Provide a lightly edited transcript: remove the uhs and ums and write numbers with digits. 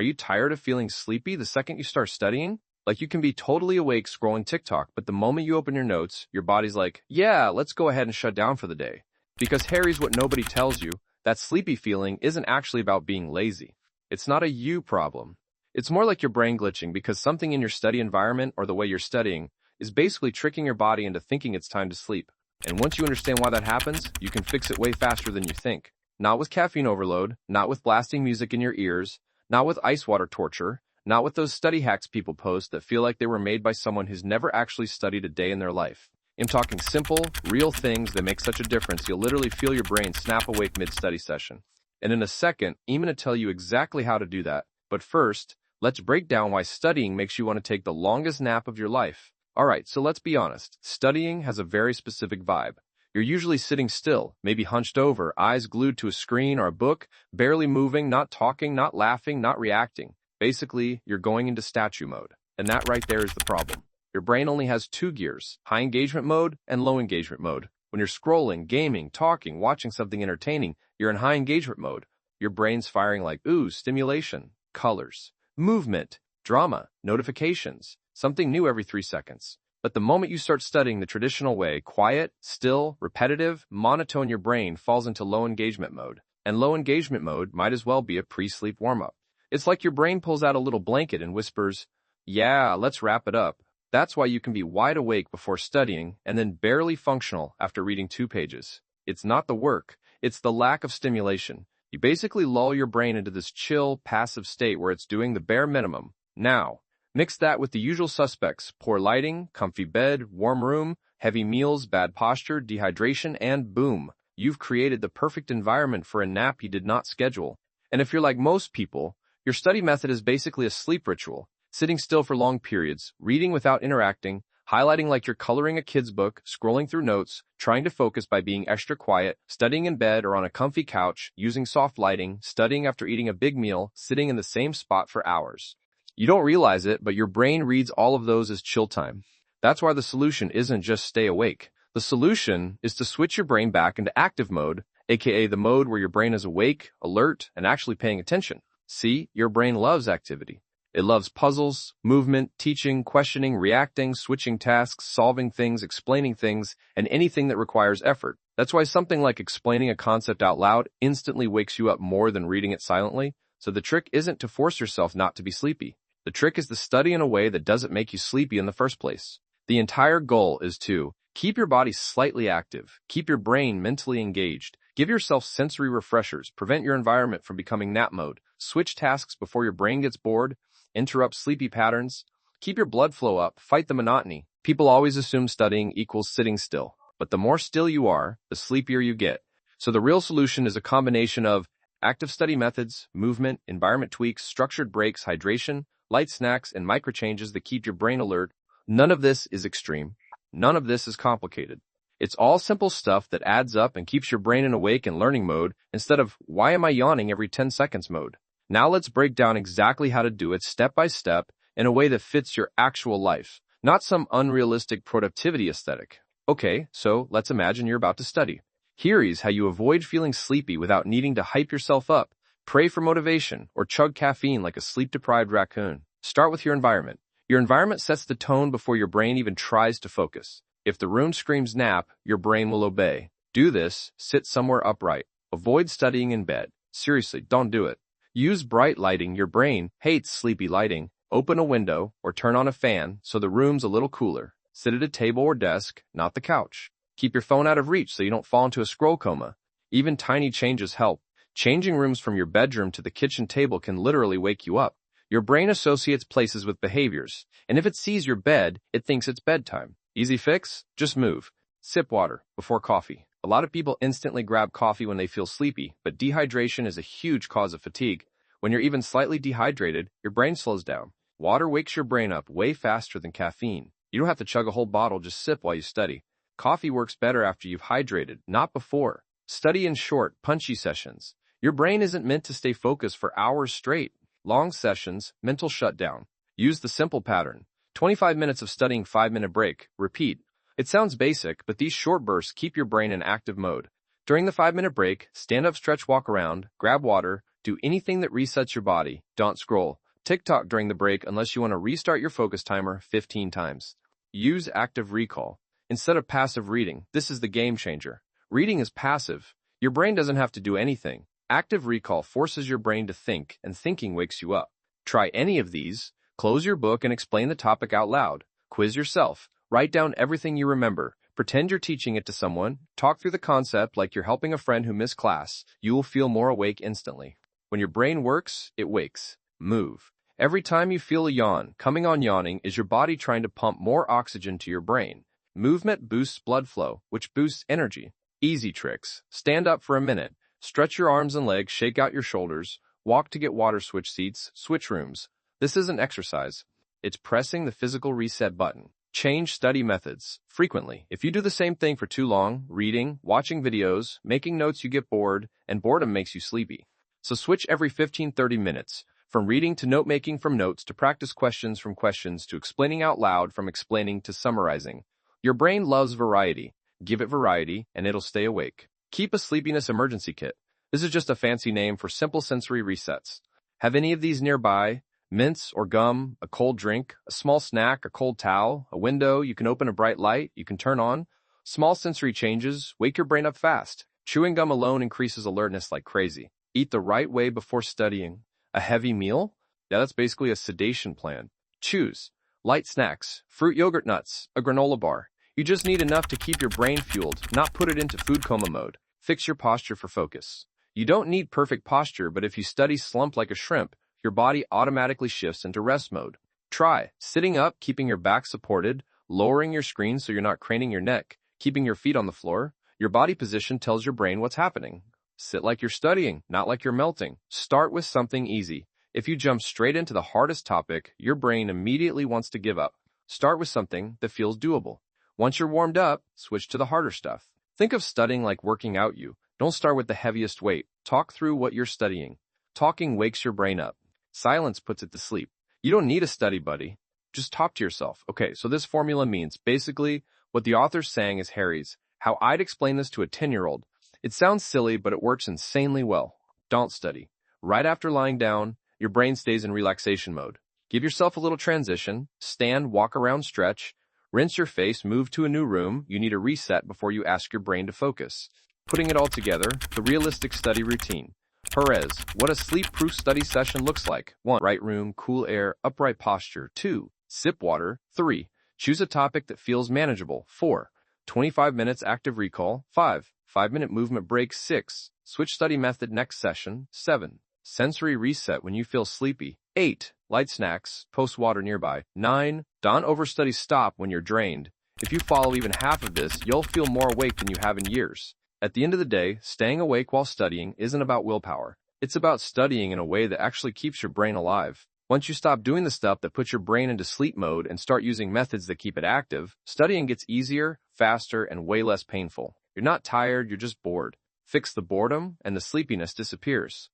Are you tired of feeling sleepy the second you start studying? Like you can be totally awake scrolling TikTok, but the moment you open your notes, your body's like, yeah, let's go ahead and shut down for the day. Because Harry's what nobody tells you, that sleepy feeling isn't actually about being lazy. It's not a you problem. It's more like your brain glitching because something in your study environment or the way you're studying is basically tricking your body into thinking it's time to sleep. And once you understand why that happens, you can fix it way faster than you think. Not with caffeine overload, not with blasting music in your ears, not with ice water torture, not with those study hacks people post that feel like they were made by someone who's never actually studied a day in their life. I'm talking simple, real things that make such a difference you'll literally feel your brain snap awake mid-study session. And in a second, I'm going to tell you exactly how to do that. But first, let's break down why studying makes you want to take the longest nap of your life. Alright, so let's be honest. Studying has a very specific vibe. You're usually sitting still, maybe hunched over, eyes glued to a screen or a book, barely moving, not talking, not laughing, not reacting. Basically, you're going into statue mode. And that right there is the problem. Your brain only has two gears, high engagement mode and low engagement mode. When you're scrolling, gaming, talking, watching something entertaining, you're in high engagement mode. Your brain's firing like, ooh, stimulation, colors, movement, drama, notifications, something new every 3 seconds. But the moment you start studying the traditional way, quiet, still, repetitive, monotone, your brain falls into low engagement mode. And low engagement mode might as well be a pre-sleep warm-up. It's like your brain pulls out a little blanket and whispers, yeah, let's wrap it up. That's why you can be wide awake before studying and then barely functional after reading 2 pages. It's not the work, it's the lack of stimulation. You basically lull your brain into this chill, passive state where it's doing the bare minimum. Now, mix that with the usual suspects, poor lighting, comfy bed, warm room, heavy meals, bad posture, dehydration, and boom, you've created the perfect environment for a nap you did not schedule. And if you're like most people, your study method is basically a sleep ritual, sitting still for long periods, reading without interacting, highlighting like you're coloring a kid's book, scrolling through notes, trying to focus by being extra quiet, studying in bed or on a comfy couch, using soft lighting, studying after eating a big meal, sitting in the same spot for hours. You don't realize it, but your brain reads all of those as chill time. That's why the solution isn't just stay awake. The solution is to switch your brain back into active mode, aka the mode where your brain is awake, alert, and actually paying attention. See, your brain loves activity. It loves puzzles, movement, teaching, questioning, reacting, switching tasks, solving things, explaining things, and anything that requires effort. That's why something like explaining a concept out loud instantly wakes you up more than reading it silently. So the trick isn't to force yourself not to be sleepy. The trick is to study in a way that doesn't make you sleepy in the first place. The entire goal is to keep your body slightly active, keep your brain mentally engaged, give yourself sensory refreshers, prevent your environment from becoming nap mode, switch tasks before your brain gets bored, interrupt sleepy patterns, keep your blood flow up, fight the monotony. People always assume studying equals sitting still, but the more still you are, the sleepier you get. So the real solution is a combination of active study methods, movement, environment tweaks, structured breaks, hydration, light snacks, and micro changes that keep your brain alert. None of this is extreme. None of this is complicated. It's all simple stuff that adds up and keeps your brain in awake and learning mode instead of why am I yawning every 10 seconds mode. Now let's break down exactly how to do it step by step in a way that fits your actual life, not some unrealistic productivity aesthetic. Okay, so let's imagine you're about to study. Here is how you avoid feeling sleepy without needing to hype yourself up, pray for motivation, or chug caffeine like a sleep-deprived raccoon. Start with your environment. Your environment sets the tone before your brain even tries to focus. If the room screams nap, your brain will obey. Do this, sit somewhere upright. Avoid studying in bed. Seriously, don't do it. Use bright lighting. Your brain hates sleepy lighting. Open a window or turn on a fan so the room's a little cooler. Sit at a table or desk, not the couch. Keep your phone out of reach so you don't fall into a scroll coma. Even tiny changes help. Changing rooms from your bedroom to the kitchen table can literally wake you up. Your brain associates places with behaviors, and if it sees your bed, it thinks it's bedtime. Easy fix? Just move. Sip water before coffee. A lot of people instantly grab coffee when they feel sleepy, but dehydration is a huge cause of fatigue. When you're even slightly dehydrated, your brain slows down. Water wakes your brain up way faster than caffeine. You don't have to chug a whole bottle, just sip while you study. Coffee works better after you've hydrated, not before. Study in short, punchy sessions. Your brain isn't meant to stay focused for hours straight. Long sessions, mental shutdown. Use the simple pattern. 25 minutes of studying, 5-minute break. Repeat. It sounds basic, but these short bursts keep your brain in active mode. During the 5-minute break, stand up, stretch, walk around, grab water, Do anything that resets your body. Don't scroll TikTok during the break unless you want to restart your focus timer 15 times. Use active recall instead of passive reading. This is the game changer. Reading is passive. Your brain doesn't have to do anything. Active recall forces your brain to think, and thinking wakes you up. Try any of these. Close your book and explain the topic out loud. Quiz yourself. Write down everything you remember. Pretend you're teaching it to someone. Talk through the concept like you're helping a friend who missed class. You will feel more awake instantly. When your brain works, it wakes. Move. Every time you feel a yawn, coming on yawning is your body trying to pump more oxygen to your brain. Movement boosts blood flow, which boosts energy. Easy tricks. Stand up for a minute. Stretch your arms and legs, shake out your shoulders. Walk to get water, switch seats, switch rooms. This isn't exercise. It's pressing the physical reset button. Change study methods frequently. If you do the same thing for too long, reading, watching videos, making notes, you get bored, and boredom makes you sleepy. So switch every 15-30 minutes. From reading to note-making, from notes to practice questions, from questions to explaining out loud, from explaining to summarizing. Your brain loves variety. Give it variety, and it'll stay awake. Keep a sleepiness emergency kit. This is just a fancy name for simple sensory resets. Have any of these nearby? Mints or gum, a cold drink, a small snack, a cold towel, a window you can open, a bright light you can turn on. Small sensory changes wake your brain up fast. Chewing gum alone increases alertness like crazy. Eat the right way before studying. A heavy meal? Yeah, that's basically a sedation plan. Choose light snacks, fruit, yogurt, nuts, a granola bar. You just need enough to keep your brain fueled, not put it into food coma mode. Fix your posture for focus. You don't need perfect posture, but if you study slump like a shrimp, your body automatically shifts into rest mode. Try sitting up, keeping your back supported, lowering your screen so you're not craning your neck, keeping your feet on the floor. Your body position tells your brain what's happening. Sit like you're studying, not like you're melting. Start with something easy. If you jump straight into the hardest topic, your brain immediately wants to give up. Start with something that feels doable. Once you're warmed up, switch to the harder stuff. Think of studying like working out. You don't start with the heaviest weight. Talk through what you're studying. Talking wakes your brain up. Silence puts it to sleep. You don't need a study buddy. Just talk to yourself. Okay, so this formula means basically what the author's saying is Harry's. How I'd explain this to a 10-year-old. It sounds silly, but it works insanely well. Don't study. Right after lying down, your brain stays in relaxation mode. Give yourself a little transition. Stand, walk around, stretch. Rinse your face, move to a new room. You need a reset before you ask your brain to focus. Putting it all together, the realistic study routine. Perez, what a sleep-proof study session looks like. 1. Right room, cool air, upright posture. 2. Sip water. 3. Choose a topic that feels manageable. 4. 25 minutes active recall. 5. 5-minute movement break. 6. Switch study method next session. 7. Sensory reset when you feel sleepy. 8. Light snacks, post water nearby. 9. Don't overstudy, stop when you're drained. If you follow even half of this, you'll feel more awake than you have in years. At the end of the day, staying awake while studying isn't about willpower. It's about studying in a way that actually keeps your brain alive. Once you stop doing the stuff that puts your brain into sleep mode and start using methods that keep it active, studying gets easier, faster, and way less painful. You're not tired, you're just bored. Fix the boredom, and the sleepiness disappears.